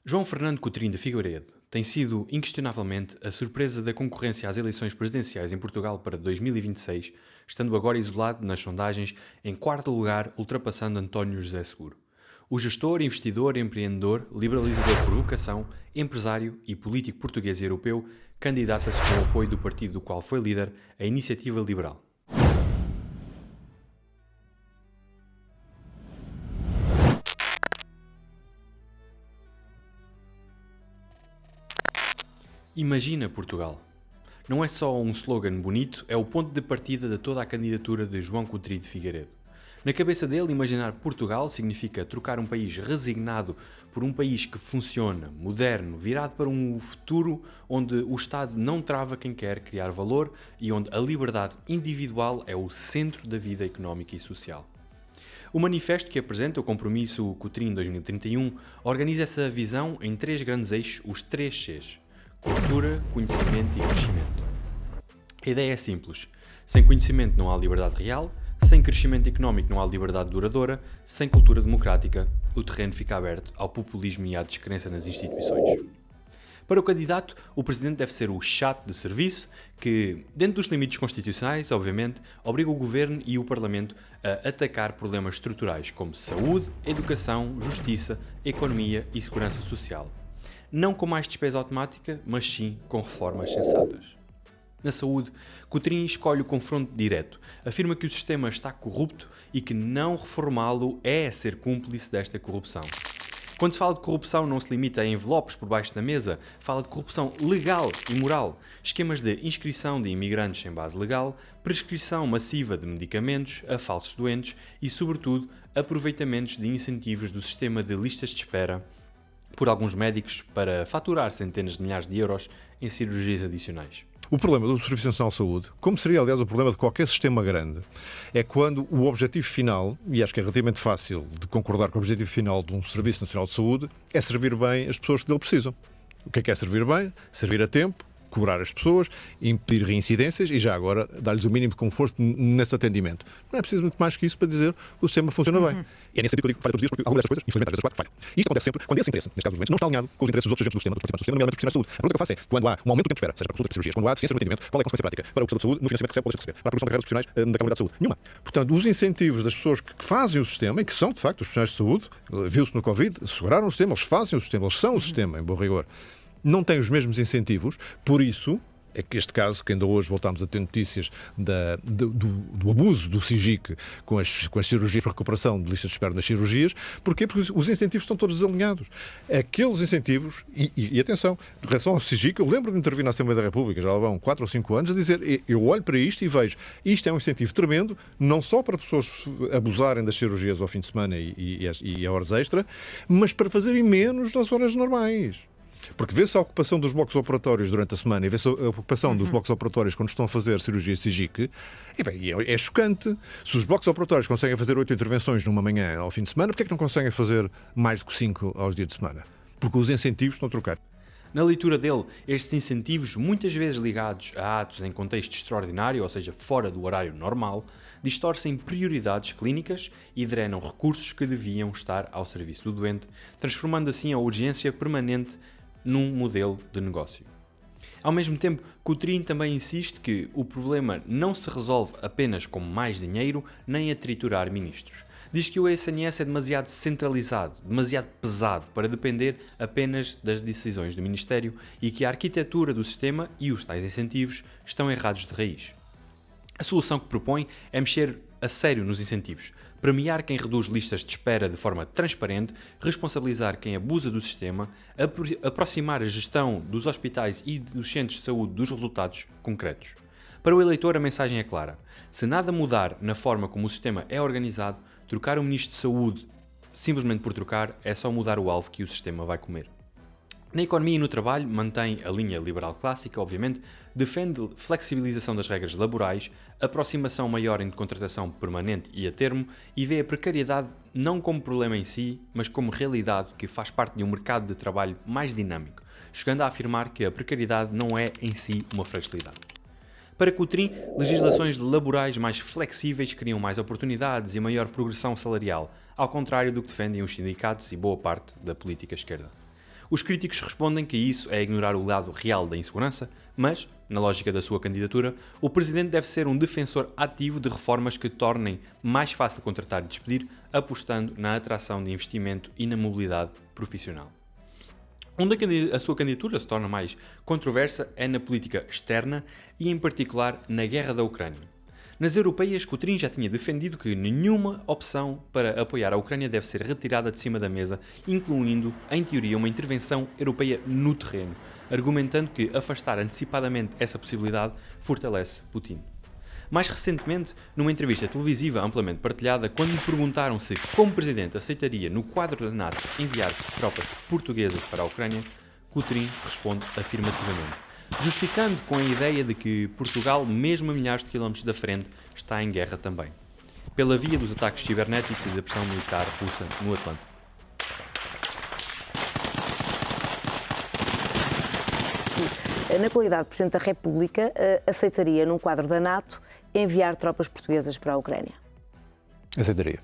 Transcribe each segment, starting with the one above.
João Fernando Coutinho de Figueiredo tem sido inquestionavelmente a surpresa da concorrência às eleições presidenciais em Portugal para 2026, estando agora isolado nas sondagens em quarto lugar, ultrapassando António José Seguro. O gestor, investidor, empreendedor, liberalizador por vocação, empresário e político português e europeu candidata-se com o apoio do partido do qual foi líder, a Iniciativa Liberal. Imagina Portugal. Não é só um slogan bonito, é o ponto de partida de toda a candidatura de João Coutinho de Figueiredo. Na cabeça dele, imaginar Portugal significa trocar um país resignado por um país que funciona, moderno, virado para um futuro onde o Estado não trava quem quer criar valor e onde a liberdade individual é o centro da vida económica e social. O manifesto que apresenta o compromisso Coutinho 2031 organiza essa visão em três grandes eixos, os três Cs: cultura, conhecimento e crescimento. A ideia é simples. Sem conhecimento não há liberdade real, sem crescimento económico não há liberdade duradoura, sem cultura democrática o terreno fica aberto ao populismo e à descrença nas instituições. Para o candidato, o presidente deve ser o chato de serviço que, dentro dos limites constitucionais, obviamente, obriga o governo e o parlamento a atacar problemas estruturais como saúde, educação, justiça, economia e segurança social. Não com mais despesa automática, mas sim com reformas sensatas. Na saúde, Coutinho escolhe o confronto direto. Afirma que o sistema está corrupto e que não reformá-lo é ser cúmplice desta corrupção. Quando se fala de corrupção, não se limita a envelopes por baixo da mesa, fala de corrupção legal e moral, esquemas de inscrição de imigrantes sem base legal, prescrição massiva de medicamentos a falsos doentes e, sobretudo, aproveitamentos de incentivos do sistema de listas de espera por alguns médicos para faturar centenas de milhares de euros em cirurgias adicionais. O problema do Serviço Nacional de Saúde, como seria, aliás, o problema de qualquer sistema grande, é quando o objetivo final, e acho que é relativamente fácil de concordar com o objetivo final de um Serviço Nacional de Saúde, é servir bem as pessoas que dele precisam. O que é servir bem? Servir a tempo, cobrar as pessoas, impedir reincidências e já agora dar-lhes o mínimo de conforto nesse atendimento. Não é preciso muito mais que isso para dizer que o sistema funciona bem. E é nesse sentido que eu digo que falha todos os dias, porque algumas destas coisas, infelizmente, às vezes quatro falham. E isto acontece sempre quando esse interesse, neste caso dos doentes, não está alinhado com os interesses dos outros agentes do sistema, dos participantes do sistema, nomeadamente dos profissionais de saúde. A pergunta que eu faço é, quando há um aumento do tempo de espera, seja para consultas de cirurgias, quando há deficiência no atendimento, qual é a consequência prática para o prestador de saúde, no financiamento que recebe ou deixa de receber, para a produção de carreiras profissionais da comunidade de saúde? Nenhuma. Portanto, os incentivos das pessoas que fazem o sistema, e que são, de facto, os profissionais de saúde, viu-se no Covid, seguraram o sistema, eles fazem o sistema, eles são o sistema, em bom rigor, não têm os mesmos incentivos, por isso é que este caso, que ainda hoje voltámos a ter notícias do abuso do SIGIC com as cirurgias para recuperação de listas de espera nas cirurgias. Porquê? Porque os incentivos estão todos desalinhados. Aqueles incentivos, e atenção, em relação ao SIGIC, eu lembro de intervir na Assembleia da República, já lá vão 4 ou 5 anos, a dizer, eu olho para isto e vejo, isto é um incentivo tremendo, não só para pessoas abusarem das cirurgias ao fim de semana e a horas extra, mas para fazerem menos nas horas normais. Porque vê-se a ocupação dos blocos operatórios durante a semana e vê-se a ocupação dos blocos operatórios quando estão a fazer cirurgia SIGIC, é chocante. Se os blocos operatórios conseguem fazer 8 intervenções numa manhã ao fim de semana, porquê é que não conseguem fazer mais do que 5 aos dias de semana? Porque os incentivos estão a trocar. Na leitura dele, estes incentivos, muitas vezes ligados a atos em contexto extraordinário, ou seja, fora do horário normal, distorcem prioridades clínicas e drenam recursos que deviam estar ao serviço do doente, transformando assim a urgência permanente num modelo de negócio. Ao mesmo tempo, Coutinho também insiste que o problema não se resolve apenas com mais dinheiro nem a triturar ministros. Diz que o SNS é demasiado centralizado, demasiado pesado para depender apenas das decisões do Ministério e que a arquitetura do sistema e os tais incentivos estão errados de raiz. A solução que propõe é mexer a sério nos incentivos, premiar quem reduz listas de espera de forma transparente, responsabilizar quem abusa do sistema, aproximar a gestão dos hospitais e dos centros de saúde dos resultados concretos. Para o eleitor, a mensagem é clara. Se nada mudar na forma como o sistema é organizado, trocar o Ministro de Saúde simplesmente por trocar é só mudar o alvo que o sistema vai comer. Na economia e no trabalho, mantém a linha liberal clássica, obviamente, defende flexibilização das regras laborais, aproximação maior entre contratação permanente e a termo e vê a precariedade não como problema em si, mas como realidade que faz parte de um mercado de trabalho mais dinâmico, chegando a afirmar que a precariedade não é em si uma fragilidade. Para Coutinho, legislações laborais mais flexíveis criam mais oportunidades e maior progressão salarial, ao contrário do que defendem os sindicatos e boa parte da política esquerda. Os críticos respondem que isso é ignorar o lado real da insegurança, mas, na lógica da sua candidatura, o presidente deve ser um defensor ativo de reformas que tornem mais fácil contratar e despedir, apostando na atração de investimento e na mobilidade profissional. Onde a sua candidatura se torna mais controversa é na política externa e, em particular, na guerra da Ucrânia. Nas europeias, Coutrinho já tinha defendido que nenhuma opção para apoiar a Ucrânia deve ser retirada de cima da mesa, incluindo, em teoria, uma intervenção europeia no terreno, argumentando que afastar antecipadamente essa possibilidade fortalece Putin. Mais recentemente, numa entrevista televisiva amplamente partilhada, quando lhe perguntaram se, como presidente, aceitaria, no quadro da NATO, enviar tropas portuguesas para a Ucrânia, Coutrinho responde afirmativamente, justificando com a ideia de que Portugal, mesmo a milhares de quilómetros da frente, está em guerra também, pela via dos ataques cibernéticos e da pressão militar russa no Atlântico. Na qualidade de Presidente da República, aceitaria, num quadro da NATO, enviar tropas portuguesas para a Ucrânia? Aceitaria.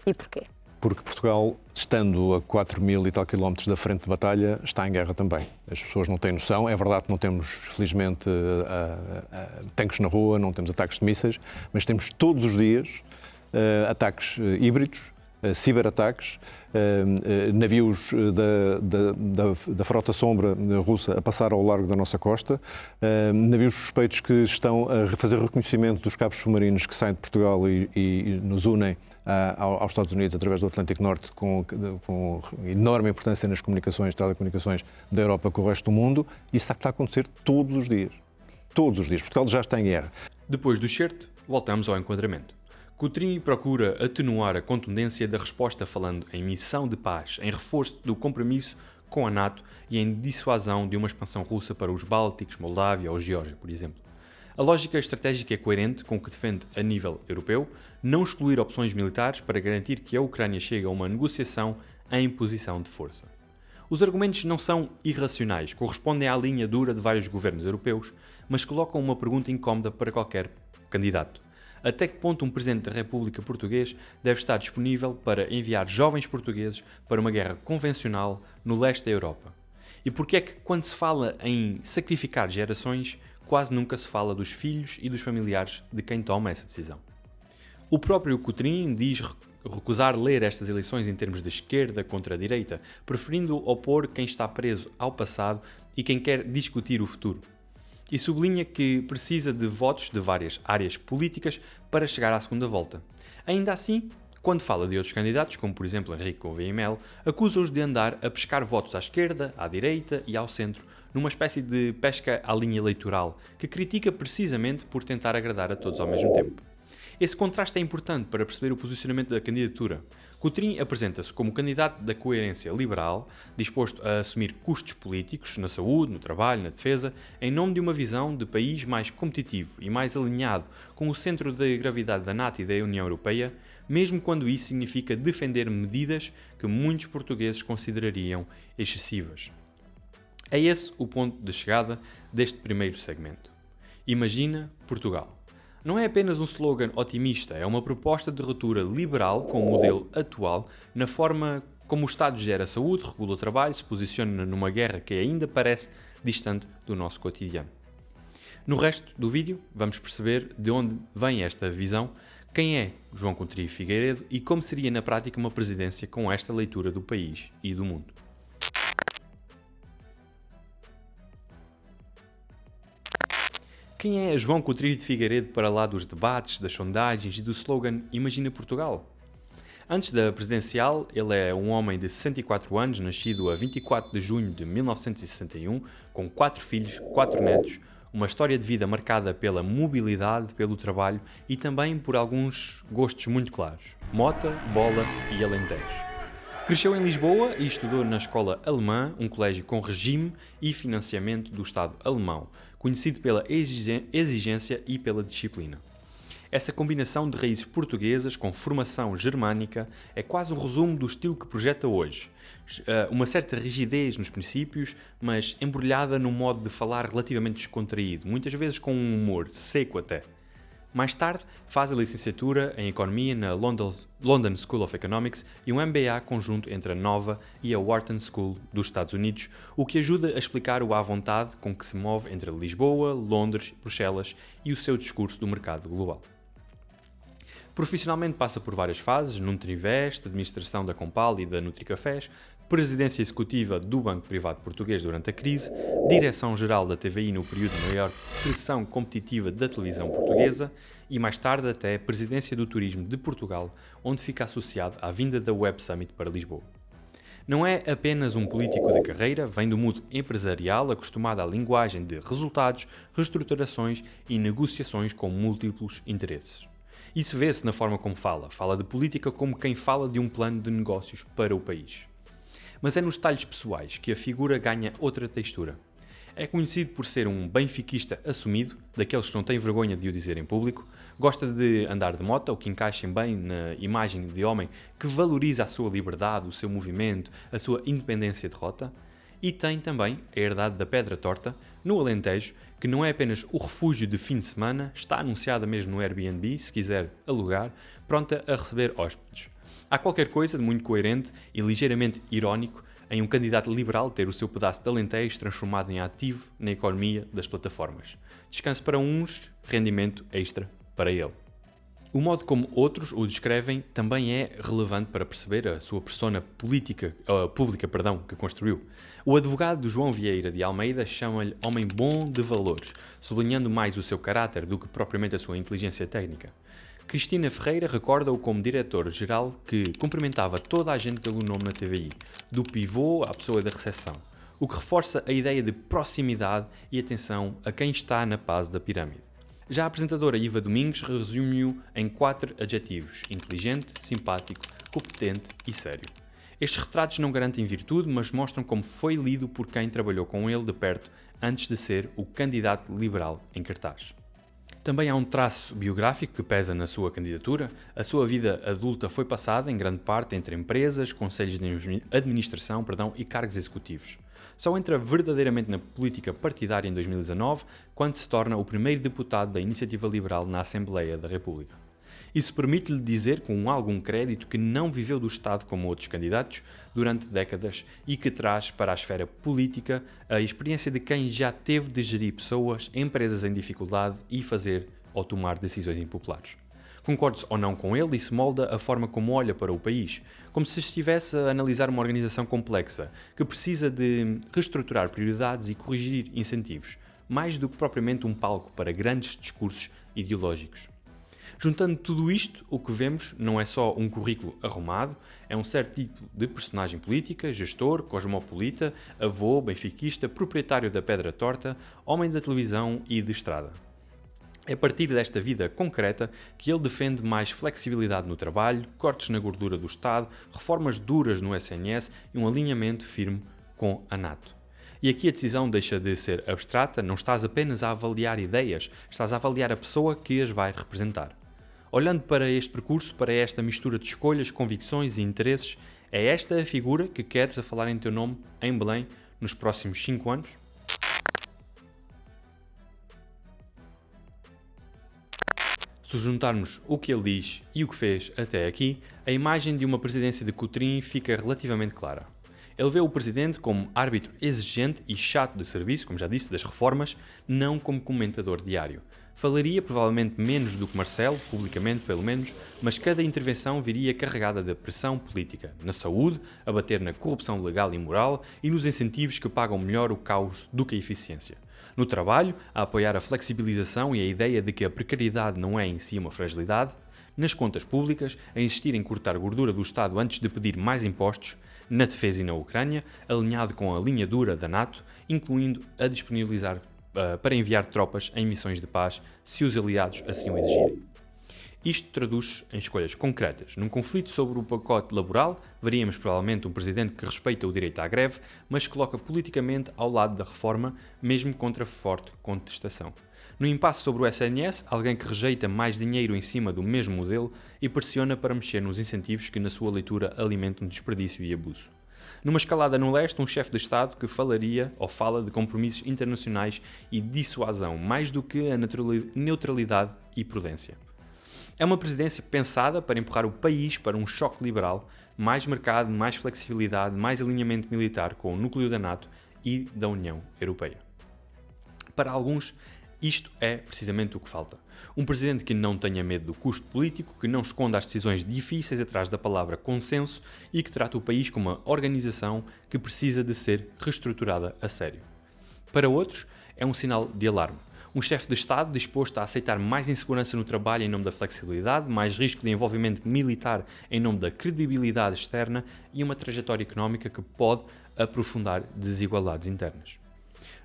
E porquê? Porque Portugal, estando a 4.000 e tal quilómetros da frente de batalha, está em guerra também. As pessoas não têm noção. É verdade que não temos, felizmente, tanques na rua, não temos ataques de mísseis, mas temos todos os dias ataques híbridos, ciberataques, navios da frota sombra russa a passar ao largo da nossa costa, navios suspeitos que estão a fazer reconhecimento dos cabos submarinos que saem de Portugal e nos unem aos Estados Unidos através do Atlântico Norte, com enorme importância nas comunicações, telecomunicações da Europa com o resto do mundo. Isso está a acontecer todos os dias. Todos os dias. Portugal já está em guerra. Depois do certo, voltamos ao enquadramento. Coutrinho procura atenuar a contundência da resposta falando em missão de paz, em reforço do compromisso com a NATO e em dissuasão de uma expansão russa para os Bálticos, Moldávia ou Geórgia, por exemplo. A lógica estratégica é coerente com o que defende a nível europeu, não excluir opções militares para garantir que a Ucrânia chegue a uma negociação em posição de força. Os argumentos não são irracionais, correspondem à linha dura de vários governos europeus, mas colocam uma pergunta incómoda para qualquer candidato. Até que ponto um Presidente da República português deve estar disponível para enviar jovens portugueses para uma guerra convencional no leste da Europa? E porquê é que, quando se fala em sacrificar gerações, quase nunca se fala dos filhos e dos familiares de quem toma essa decisão? O próprio Coutrinho diz recusar ler estas eleições em termos de esquerda contra a direita, preferindo opor quem está preso ao passado e quem quer discutir o futuro. E sublinha que precisa de votos de várias áreas políticas para chegar à segunda volta. Ainda assim, quando fala de outros candidatos, como por exemplo Henrique Gouveia e Melo, acusa-os de andar a pescar votos à esquerda, à direita e ao centro, numa espécie de pesca à linha eleitoral, que critica precisamente por tentar agradar a todos ao mesmo tempo. Esse contraste é importante para perceber o posicionamento da candidatura. Coutrinho apresenta-se como candidato da coerência liberal, disposto a assumir custos políticos na saúde, no trabalho, na defesa, em nome de uma visão de país mais competitivo e mais alinhado com o centro de gravidade da NATO e da União Europeia, mesmo quando isso significa defender medidas que muitos portugueses considerariam excessivas. É esse o ponto de chegada deste primeiro segmento. Imagina Portugal. Não é apenas um slogan otimista, é uma proposta de ruptura liberal com o modelo atual, na forma como o Estado gera saúde, regula o trabalho, se posiciona numa guerra que ainda parece distante do nosso cotidiano. No resto do vídeo, vamos perceber de onde vem esta visão, quem é João Coutrinho Figueiredo e como seria na prática uma presidência com esta leitura do país e do mundo. Quem é João Coutrinho de Figueiredo para lá dos debates, das sondagens e do slogan Imagina Portugal? Antes da presidencial, ele é um homem de 64 anos, nascido a 24 de junho de 1961, com 4 filhos, 4 netos, uma história de vida marcada pela mobilidade, pelo trabalho e também por alguns gostos muito claros: mota, bola e alentejo. Cresceu em Lisboa e estudou na escola alemã, um colégio com regime e financiamento do Estado alemão, conhecido pela exigência e pela disciplina. Essa combinação de raízes portuguesas com formação germânica é quase um resumo do estilo que projeta hoje. Uma certa rigidez nos princípios, mas embrulhada num modo de falar relativamente descontraído, muitas vezes com um humor seco até. Mais tarde, faz a licenciatura em Economia na London School of Economics e um MBA conjunto entre a Nova e a Wharton School dos Estados Unidos, o que ajuda a explicar o à vontade com que se move entre Lisboa, Londres, Bruxelas e o seu discurso do mercado global. Profissionalmente passa por várias fases, Nutrivest, administração da Compal e da Nutricafés, presidência executiva do Banco Privado Português durante a crise, direção-geral da TVI no período de maior pressão competitiva da televisão portuguesa e mais tarde até presidência do Turismo de Portugal, onde fica associado à vinda da Web Summit para Lisboa. Não é apenas um político de carreira, vem do mundo empresarial acostumado à linguagem de resultados, reestruturações e negociações com múltiplos interesses. Isso vê-se na forma como fala de política como quem fala de um plano de negócios para o país. Mas é nos detalhes pessoais que a figura ganha outra textura. É conhecido por ser um benfiquista assumido, daqueles que não têm vergonha de o dizer em público, gosta de andar de moto, o que encaixa bem na imagem de homem que valoriza a sua liberdade, o seu movimento, a sua independência de rota, e tem também a herdade da Pedra Torta, no Alentejo, que não é apenas o refúgio de fim de semana, está anunciada mesmo no Airbnb, se quiser alugar, pronta a receber hóspedes. Há qualquer coisa de muito coerente e ligeiramente irónico em um candidato liberal ter o seu pedaço de Alentejo transformado em ativo na economia das plataformas. Descanso para uns, rendimento extra para ele. O modo como outros o descrevem também é relevante para perceber a sua persona pública que construiu. O advogado João Vieira de Almeida chama-lhe homem bom de valores, sublinhando mais o seu caráter do que propriamente a sua inteligência técnica. Cristina Ferreira recorda-o como diretor-geral que cumprimentava toda a gente pelo nome na TVI, do pivô à pessoa da recepção, o que reforça a ideia de proximidade e atenção a quem está na base da pirâmide. Já a apresentadora Iva Domingos resume-o em 4 adjetivos: inteligente, simpático, competente e sério. Estes retratos não garantem virtude, mas mostram como foi lido por quem trabalhou com ele de perto antes de ser o candidato liberal em cartaz. Também há um traço biográfico que pesa na sua candidatura. A sua vida adulta foi passada, em grande parte, entre empresas, conselhos de administração e cargos executivos. Só entra verdadeiramente na política partidária em 2019, quando se torna o primeiro deputado da Iniciativa Liberal na Assembleia da República. Isso permite-lhe dizer, com algum crédito, que não viveu do Estado como outros candidatos durante décadas e que traz para a esfera política a experiência de quem já teve de gerir pessoas, empresas em dificuldade e fazer ou tomar decisões impopulares. Concordo-se ou não com ele, isso molda a forma como olha para o país, como se estivesse a analisar uma organização complexa, que precisa de reestruturar prioridades e corrigir incentivos, mais do que propriamente um palco para grandes discursos ideológicos. Juntando tudo isto, o que vemos não é só um currículo arrumado, é um certo tipo de personagem política, gestor, cosmopolita, avô, benfiquista, proprietário da Pedra Torta, homem da televisão e de estrada. É a partir desta vida concreta que ele defende mais flexibilidade no trabalho, cortes na gordura do Estado, reformas duras no SNS e um alinhamento firme com a NATO. E aqui a decisão deixa de ser abstrata, não estás apenas a avaliar ideias, estás a avaliar a pessoa que as vai representar. Olhando para este percurso, para esta mistura de escolhas, convicções e interesses, é esta a figura que queres a falar em teu nome em Belém nos próximos 5 anos? Se juntarmos o que ele diz e o que fez até aqui, a imagem de uma presidência de Coutrinho fica relativamente clara. Ele vê o presidente como árbitro exigente e chato de serviço, como já disse, das reformas, não como comentador diário. Falaria provavelmente menos do que Marcelo, publicamente pelo menos, mas cada intervenção viria carregada de pressão política, na saúde, a bater na corrupção legal e moral e nos incentivos que pagam melhor o caos do que a eficiência. No trabalho, a apoiar a flexibilização e a ideia de que a precariedade não é em si uma fragilidade. Nas contas públicas, a insistir em cortar gordura do Estado antes de pedir mais impostos. Na defesa e na Ucrânia, alinhado com a linha dura da NATO, incluindo a disponibilizar para enviar tropas em missões de paz, se os aliados assim o exigirem. Isto traduz em escolhas concretas. Num conflito sobre o pacote laboral, veríamos provavelmente um presidente que respeita o direito à greve, mas que coloca politicamente ao lado da reforma, mesmo contra forte contestação. No impasse sobre o SNS, alguém que rejeita mais dinheiro em cima do mesmo modelo e pressiona para mexer nos incentivos que, na sua leitura, alimentam desperdício e abuso. Numa escalada no leste, um chefe de Estado que falaria ou fala de compromissos internacionais e dissuasão, mais do que a neutralidade e prudência. É uma presidência pensada para empurrar o país para um choque liberal, mais mercado, mais flexibilidade, mais alinhamento militar com o núcleo da NATO e da União Europeia. Para alguns, isto é precisamente o que falta. Um presidente que não tenha medo do custo político, que não esconda as decisões difíceis atrás da palavra consenso e que trate o país como uma organização que precisa de ser reestruturada a sério. Para outros, é um sinal de alarme. Um chefe de Estado disposto a aceitar mais insegurança no trabalho em nome da flexibilidade, mais risco de envolvimento militar em nome da credibilidade externa e uma trajetória económica que pode aprofundar desigualdades internas.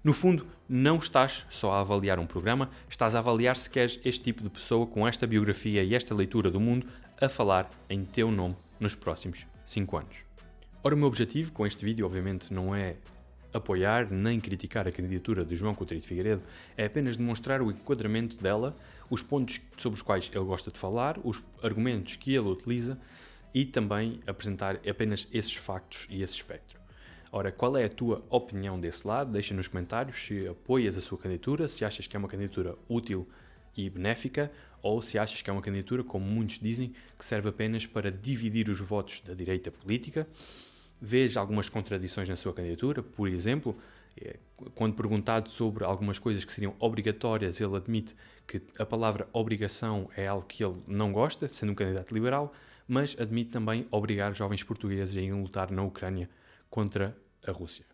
No fundo, não estás só a avaliar um programa, estás a avaliar se queres este tipo de pessoa com esta biografia e esta leitura do mundo a falar em teu nome nos próximos 5 anos. Ora, o meu objetivo com este vídeo, obviamente, não é apoiar nem criticar a candidatura de João Coutinho de Figueiredo, é apenas demonstrar o enquadramento dela, os pontos sobre os quais ele gosta de falar, os argumentos que ele utiliza e também apresentar apenas esses factos e esse espectro. Ora, qual é a tua opinião desse lado? Deixa nos comentários se apoias a sua candidatura, se achas que é uma candidatura útil e benéfica ou se achas que é uma candidatura, como muitos dizem, que serve apenas para dividir os votos da direita política. Vês algumas contradições na sua candidatura, por exemplo, quando perguntado sobre algumas coisas que seriam obrigatórias, ele admite que a palavra obrigação é algo que ele não gosta, sendo um candidato liberal, mas admite também obrigar jovens portugueses a irem lutar na Ucrânia contra a Rússia.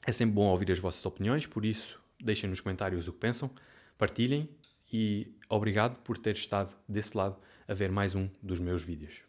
É sempre bom ouvir as vossas opiniões, por isso deixem nos comentários o que pensam, partilhem e obrigado por ter estado desse lado a ver mais um dos meus vídeos.